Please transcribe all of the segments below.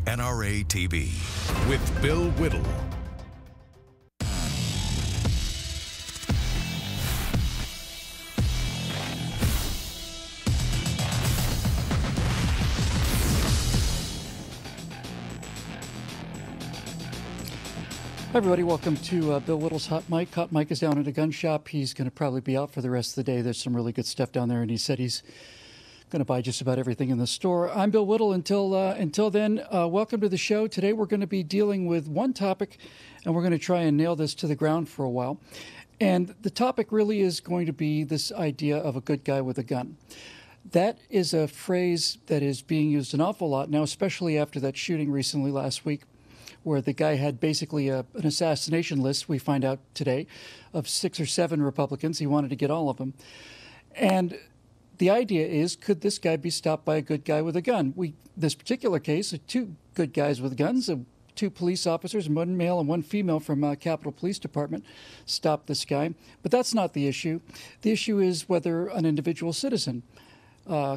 NRATV with Bill Whittle. Hi everybody, welcome to Bill Whittle's Hot Mic. Hot Mic is down at a gun shop. He's going to probably be out for the rest of the day. There's some really good stuff down there, and he said he's going to buy just about everything in the store. I'm Bill Whittle. Until then, welcome to the show. Today we're going to be dealing with one topic, and we're going to try and nail this to the ground for a while. And the topic really is going to be this idea of a good guy with a gun. That is a phrase that is being used an awful lot now, especially after that shooting recently last week, where the guy had basically an assassination list, we find out today, of 6 or 7 Republicans. He wanted to get all of them. And the idea is, could this guy be stopped by a good guy with a gun? This particular case, 2 good guys with guns, 2 police officers, 1 male and 1 female from Capitol Police Department, stopped this guy. But that's not the issue. The issue is whether an individual citizen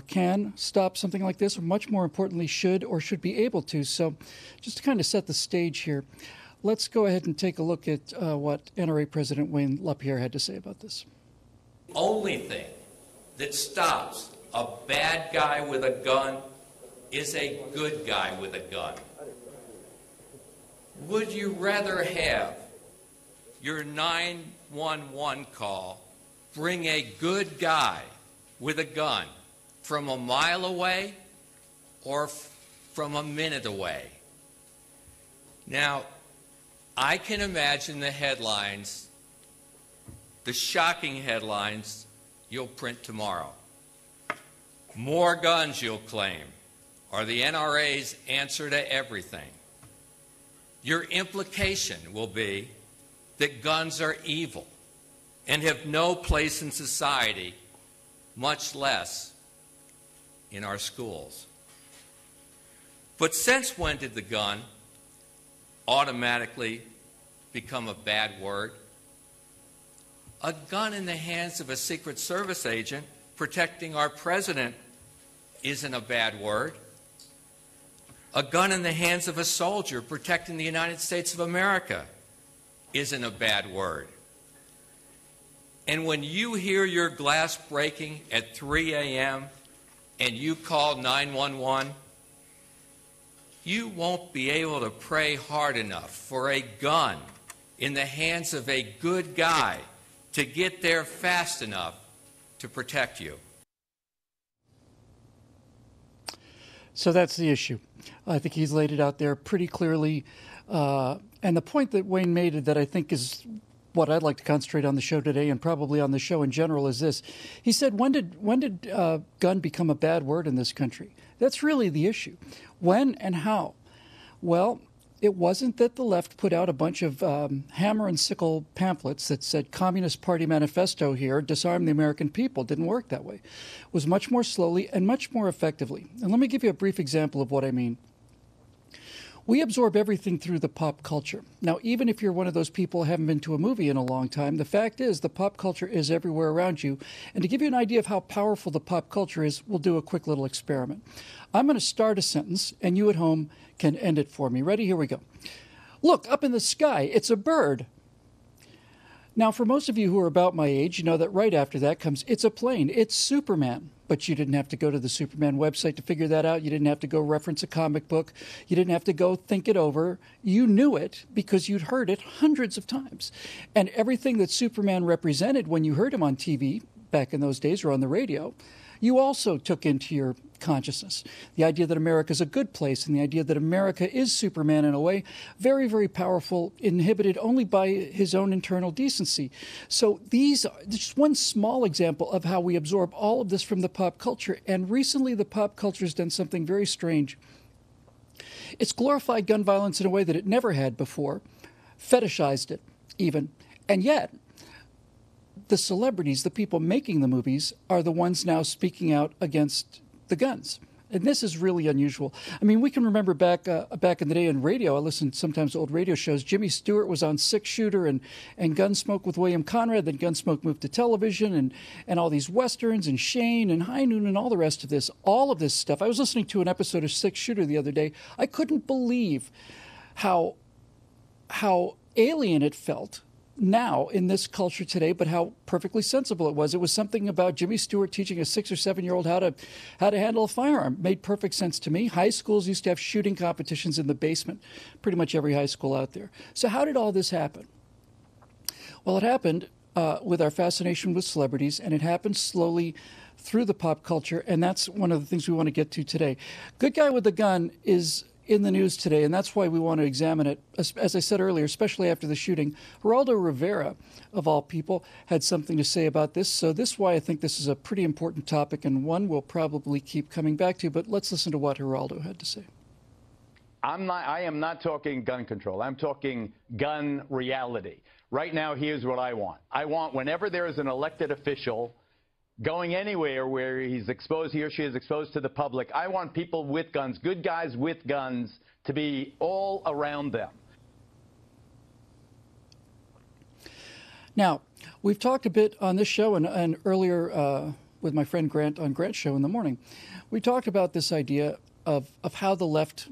can stop something like this, or much more importantly, should be able to. So just to kind of set the stage here, let's go ahead and take a look at what NRA President Wayne LaPierre had to say about this. Only thing that stops a bad guy with a gun is a good guy with a gun. Would you rather have your 911 call bring a good guy with a gun from a mile away or from a minute away? Now, I can imagine the headlines, the shocking headlines you'll print tomorrow. More guns, you'll claim, are the NRA's answer to everything. Your implication will be that guns are evil and have no place in society, much less in our schools. But since when did the gun automatically become a bad word? A gun in the hands of a Secret Service agent protecting our president isn't a bad word. A gun in the hands of a soldier protecting the United States of America isn't a bad word. And when you hear your glass breaking at 3 a.m. and you call 911, you won't be able to pray hard enough for a gun in the hands of a good guy to get there fast enough to protect you. So that's the issue. I think he's laid it out there pretty clearly. And the point that Wayne made that I think is what I'd like to concentrate on the show today, and probably on the show in general, is this. He said, when did gun become a bad word in this country? That's really the issue. When and how? Well, it wasn't that the left put out a bunch of hammer and sickle pamphlets that said Communist Party Manifesto here, disarm the American people. It didn't work that way. It was much more slowly and much more effectively. And let me give you a brief example of what I mean. We absorb everything through the pop culture. Now, even if you're one of those people who haven't been to a movie in a long time, the fact is the pop culture is everywhere around you. And to give you an idea of how powerful the pop culture is, we'll do a quick little experiment. I'm going to start a sentence, and you at home can end it for me. Ready? Here we go. Look, up in the sky, it's a bird. Now, for most of you who are about my age, you know that right after that comes, it's a plane, it's Superman. But you didn't have to go to the Superman website to figure that out. You didn't have to go reference a comic book. You didn't have to go think it over. You knew it because you'd heard it hundreds of times. And everything that Superman represented when you heard him on TV back in those days or on the radio, you also took into your consciousness. The idea that America is a good place and the idea that America is Superman in a way, very, very powerful, inhibited only by his own internal decency. So these are just one small example of how we absorb all of this from the pop culture. And recently the pop culture has done something very strange. It's glorified gun violence in a way that it never had before, fetishized it even, and yet the celebrities, the people making the movies, are the ones now speaking out against the guns. And this is really unusual. I mean, we can remember back in the day in radio, I listened sometimes to old radio shows. Jimmy Stewart was on Six Shooter and Gunsmoke with William Conrad. Then Gunsmoke moved to television and all these Westerns and Shane and High Noon and all the rest of this. All of this stuff. I was listening to an episode of Six Shooter the other day. I couldn't believe how alien it felt now in this culture today, but how perfectly sensible it was. It was something about Jimmy Stewart teaching a 6 or 7 year old how to handle a firearm. Made perfect sense to me. High schools used to have shooting competitions in the basement, pretty much every high school out there. So how did all this happen? Well, it happened with our fascination with celebrities, and it happened slowly through the pop culture, and that's one of the things we want to get to today. Good Guy with a Gun is in the news today, and that's why we want to examine it. As I said earlier, especially after the shooting, Geraldo Rivera, of all people, had something to say about this. So this is why I think this is a pretty important topic, and one we'll probably keep coming back to. But let's listen to what Geraldo had to say. I am not talking gun control. I'm talking gun reality. Right now, here's what I want. I want, whenever there is an elected official going anywhere where he or she is exposed to the public, I want people with guns, good guys with guns, to be all around them. Now, we've talked a bit on this show and earlier with my friend Grant on Grant's show in the morning. We talked about this idea of how the left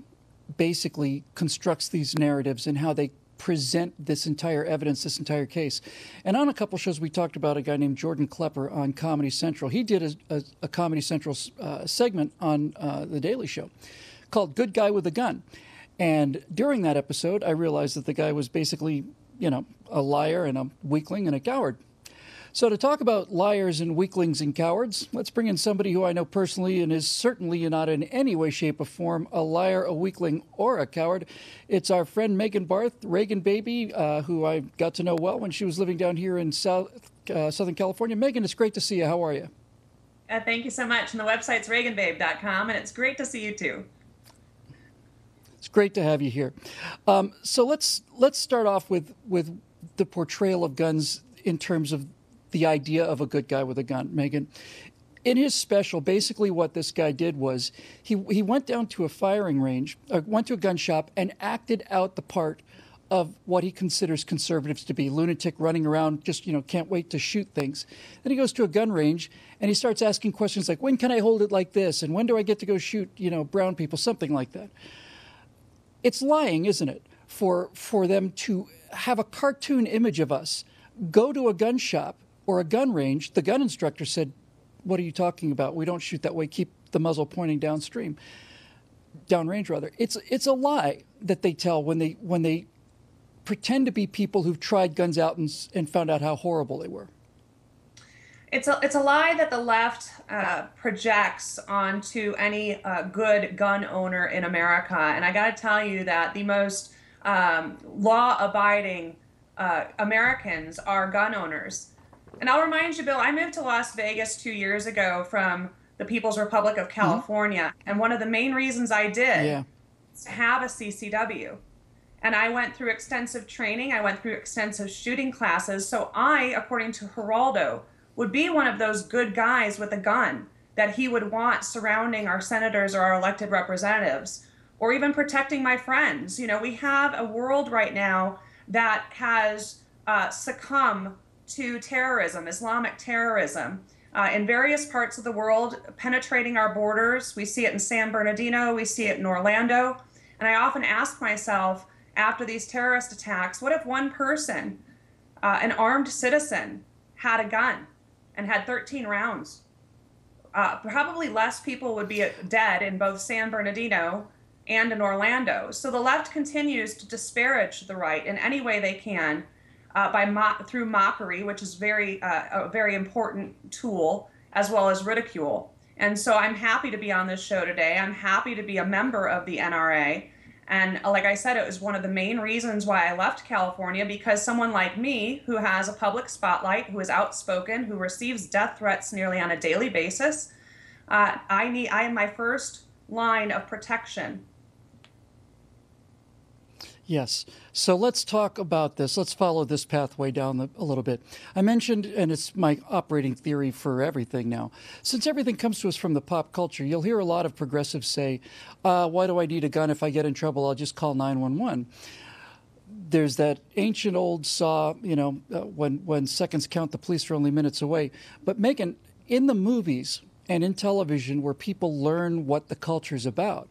basically constructs these narratives and how they present this entire evidence, this entire case. And on a couple shows, we talked about a guy named Jordan Klepper on Comedy Central. He did a Comedy Central segment on The Daily Show called Good Guy with a Gun. And during that episode, I realized that the guy was basically, a liar and a weakling and a coward. So to talk about liars and weaklings and cowards, let's bring in somebody who I know personally and is certainly not in any way, shape, or form a liar, a weakling, or a coward. It's our friend Megan Barth, Reagan Baby, who I got to know well when she was living down here in Southern California. Megan, it's great to see you. How are you? Thank you so much. And the website's reaganbabe.com, and it's great to see you too. It's great to have you here. So let's start off with the portrayal of guns in terms of the idea of a good guy with a gun. Megan, in his special, basically what this guy did was he went down to a firing range, went to a gun shop, and acted out the part of what he considers conservatives to be, lunatic running around, just, can't wait to shoot things. Then he goes to a gun range and he starts asking questions like, when can I hold it like this? And when do I get to go shoot, brown people, something like that. It's lying, isn't it, for them to have a cartoon image of us, go to a gun shop or a gun range. The gun instructor said, what are you talking about? We don't shoot that way. Keep the muzzle pointing downrange rather. It's a lie that they tell when they pretend to be people who've tried guns out and found out how horrible they were. It's a lie that the left projects onto any good gun owner in America. And I got to tell you that the most law-abiding Americans are gun owners. And I'll remind you, Bill, I moved to Las Vegas 2 years ago from the People's Republic of California. Mm-hmm. And one of the main reasons I did was to have a CCW. And I went through extensive training. I went through extensive shooting classes. So I, according to Geraldo, would be one of those good guys with a gun that he would want surrounding our senators or our elected representatives, or even protecting my friends. We have a world right now that has succumbed to terrorism, Islamic terrorism, in various parts of the world, penetrating our borders. We see it in San Bernardino, we see it in Orlando. And I often ask myself, after these terrorist attacks, what if one person, an armed citizen, had a gun and had 13 rounds? Probably less people would be dead in both San Bernardino and in Orlando. So the left continues to disparage the right in any way they can, through mockery, which is a very important tool, as well as ridicule. And so I'm happy to be on this show today. I'm happy to be a member of the NRA. And like I said, it was one of the main reasons why I left California, because someone like me, who has a public spotlight, who is outspoken, who receives death threats nearly on a daily basis, I am my first line of protection. Yes. So let's talk about this. Let's follow this pathway down a little bit. I mentioned, and it's my operating theory for everything now, since everything comes to us from the pop culture, you'll hear a lot of progressives say, why do I need a gun? If I get in trouble, I'll just call 911. There's that ancient old saw, when seconds count, the police are only minutes away. But Megan, in the movies and in television where people learn what the culture's about,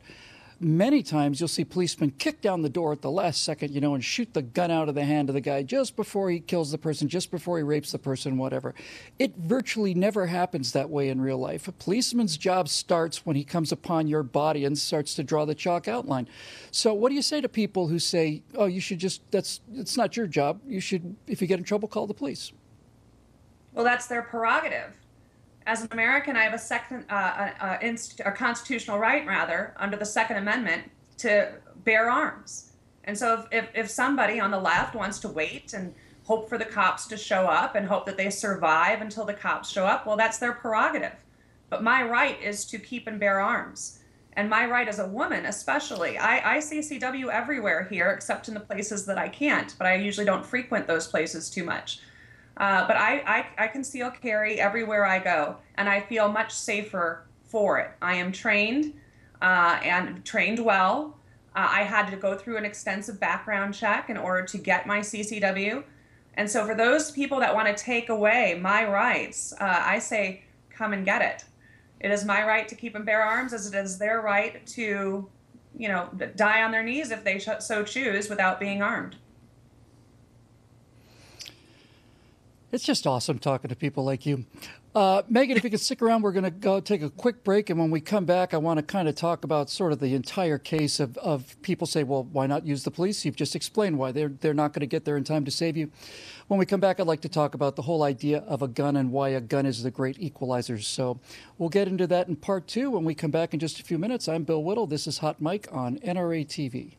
many times you'll see policemen kick down the door at the last second, and shoot the gun out of the hand of the guy just before he kills the person, just before he rapes the person, whatever. It virtually never happens that way in real life. A policeman's job starts when he comes upon your body and starts to draw the chalk outline. So what do you say to people who say, oh, you should it's not your job. You should, if you get in trouble, call the police? Well, that's their prerogative. As an American, I have a constitutional right, rather, under the Second Amendment, to bear arms. And so if somebody on the left wants to wait and hope for the cops to show up and hope that they survive until the cops show up, well, that's their prerogative. But my right is to keep and bear arms. And my right as a woman, especially. I CCW everywhere here, except in the places that I can't, but I usually don't frequent those places too much. But I conceal carry everywhere I go, and I feel much safer for it. I am trained and trained well. I had to go through an extensive background check in order to get my CCW. And so for those people that want to take away my rights, I say, come and get it. It is my right to keep and bear arms, as it is their right to, die on their knees if they so choose without being armed. It's just awesome talking to people like you. Megan, if you could stick around, we're going to go take a quick break. And when we come back, I want to kind of talk about sort of the entire case of people say, well, why not use the police? You've just explained why. They're not going to get there in time to save you. When we come back, I'd like to talk about the whole idea of a gun and why a gun is the great equalizer. So we'll get into that in part 2 when we come back in just a few minutes. I'm Bill Whittle. This is Hot Mike on NRATV.